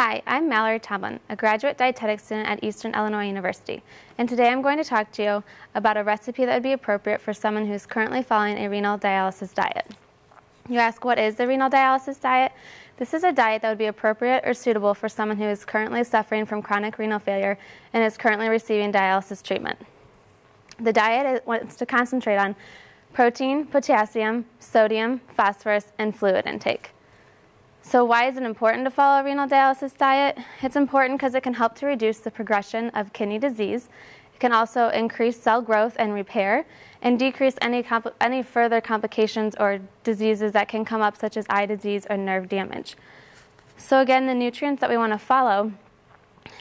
Hi, I'm Mallori Tomblin, a graduate dietetics student at Eastern Illinois University, and today I'm going to talk to you about a recipe that would be appropriate for someone who's currently following a renal dialysis diet. You ask, what is the renal dialysis diet? This is a diet that would be appropriate or suitable for someone who is currently suffering from chronic renal failure and is currently receiving dialysis treatment. The diet wants to concentrate on protein, potassium, sodium, phosphorus, and fluid intake. So why is it important to follow a renal dialysis diet? It's important because it can help to reduce the progression of kidney disease. It can also increase cell growth and repair and decrease any further complications or diseases that can come up, such as eye disease or nerve damage. So again, the nutrients that we want to follow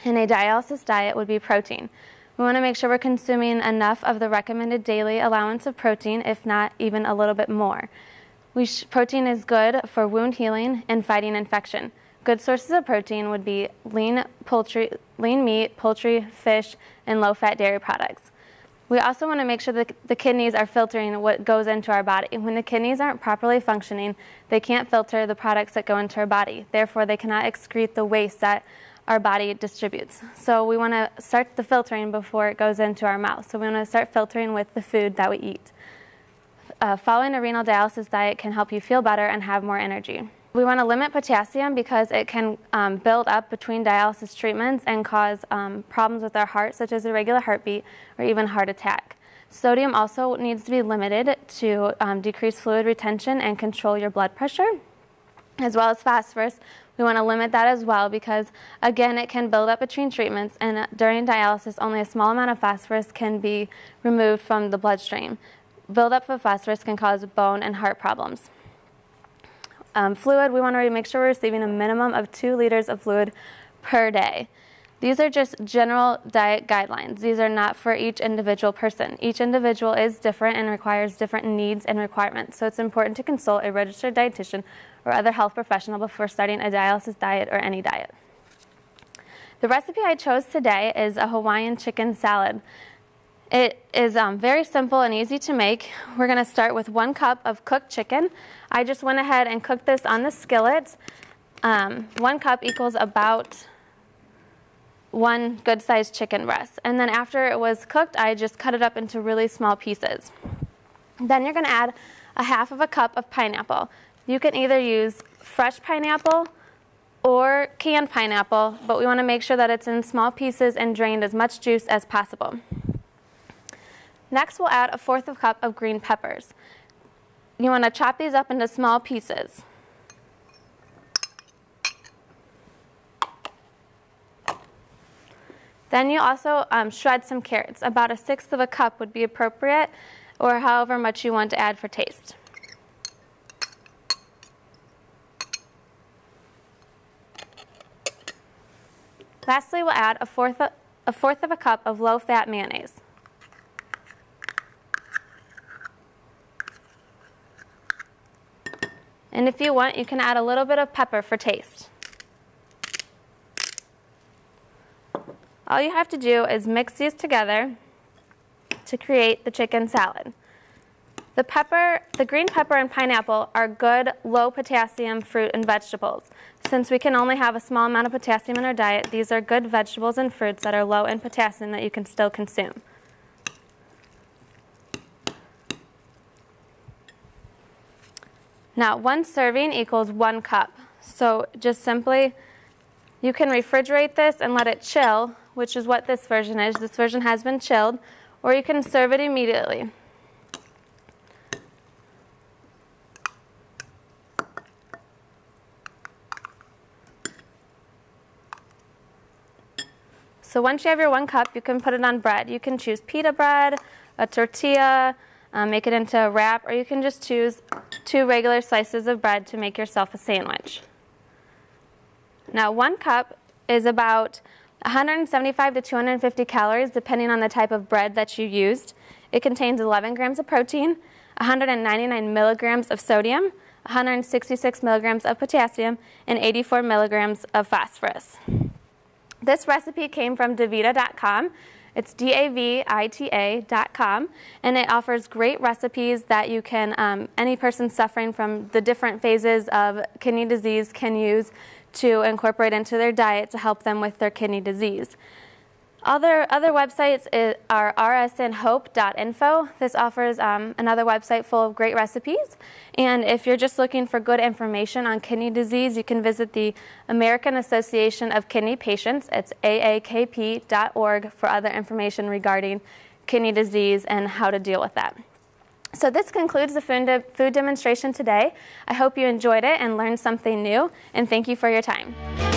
in a dialysis diet would be protein. We want to make sure we're consuming enough of the recommended daily allowance of protein, if not even a little bit more. Protein is good for wound healing and fighting infection. Good sources of protein would be lean meat, poultry, fish, and low-fat dairy products. We also want to make sure that the kidneys are filtering what goes into our body. When the kidneys aren't properly functioning, they can't filter the products that go into our body. Therefore, they cannot excrete the waste that our body distributes. So we want to start the filtering before it goes into our mouth. So we want to start filtering with the food that we eat. Following a renal dialysis diet can help you feel better and have more energy. We want to limit potassium because it can build up between dialysis treatments and cause problems with our heart, such as irregular heartbeat or even heart attack. Sodium also needs to be limited to decrease fluid retention and control your blood pressure, as well as phosphorus. We want to limit that as well because, again, it can build up between treatments, and during dialysis, only a small amount of phosphorus can be removed from the bloodstream. Buildup of phosphorus can cause bone and heart problems. Fluid, we want to make sure we're receiving a minimum of 2 liters of fluid per day. These are just general diet guidelines. These are not for each individual person. Each individual is different and requires different needs and requirements, so it's important to consult a registered dietitian or other health professional before starting a dialysis diet or any diet. The recipe I chose today is a Hawaiian chicken salad. It is very simple and easy to make. We're going to start with 1 cup of cooked chicken. I just went ahead and cooked this on the skillet. 1 cup equals about 1 good-sized chicken breast. And then after it was cooked, I just cut it up into really small pieces. Then you're going to add 1/2 cup of pineapple. You can either use fresh pineapple or canned pineapple, but we want to make sure that it's in small pieces and drained as much juice as possible. Next, we'll add 1/4 cup of green peppers. You want to chop these up into small pieces. Then you also shred some carrots. About 1/6 cup would be appropriate, or however much you want to add for taste. Lastly, we'll add 1/4 cup of low-fat mayonnaise. And if you want, you can add a little bit of pepper for taste. All you have to do is mix these together to create the chicken salad. The green pepper and pineapple are good low potassium fruit and vegetables. Since we can only have a small amount of potassium in our diet, these are good vegetables and fruits that are low in potassium that you can still consume. Now, 1 serving equals 1 cup. So just simply, you can refrigerate this and let it chill, which is what this version is. This version has been chilled, or you can serve it immediately. So once you have your 1 cup, you can put it on bread. You can choose pita bread, a tortilla, make it into a wrap, or you can just choose 2 regular slices of bread to make yourself a sandwich. Now, 1 cup is about 175 to 250 calories, depending on the type of bread that you used. It contains 11 grams of protein, 199 milligrams of sodium, 166 milligrams of potassium, and 84 milligrams of phosphorus. This recipe came from davita.com. It's davita.com, and it offers great recipes that you can, any person suffering from the different phases of kidney disease can use to incorporate into their diet to help them with their kidney disease. Other websites are rsnhope.info. This offers another website full of great recipes. And if you're just looking for good information on kidney disease, you can visit the American Association of Kidney Patients. It's aakp.org for other information regarding kidney disease and how to deal with that. So this concludes the food demonstration today. I hope you enjoyed it and learned something new, and thank you for your time.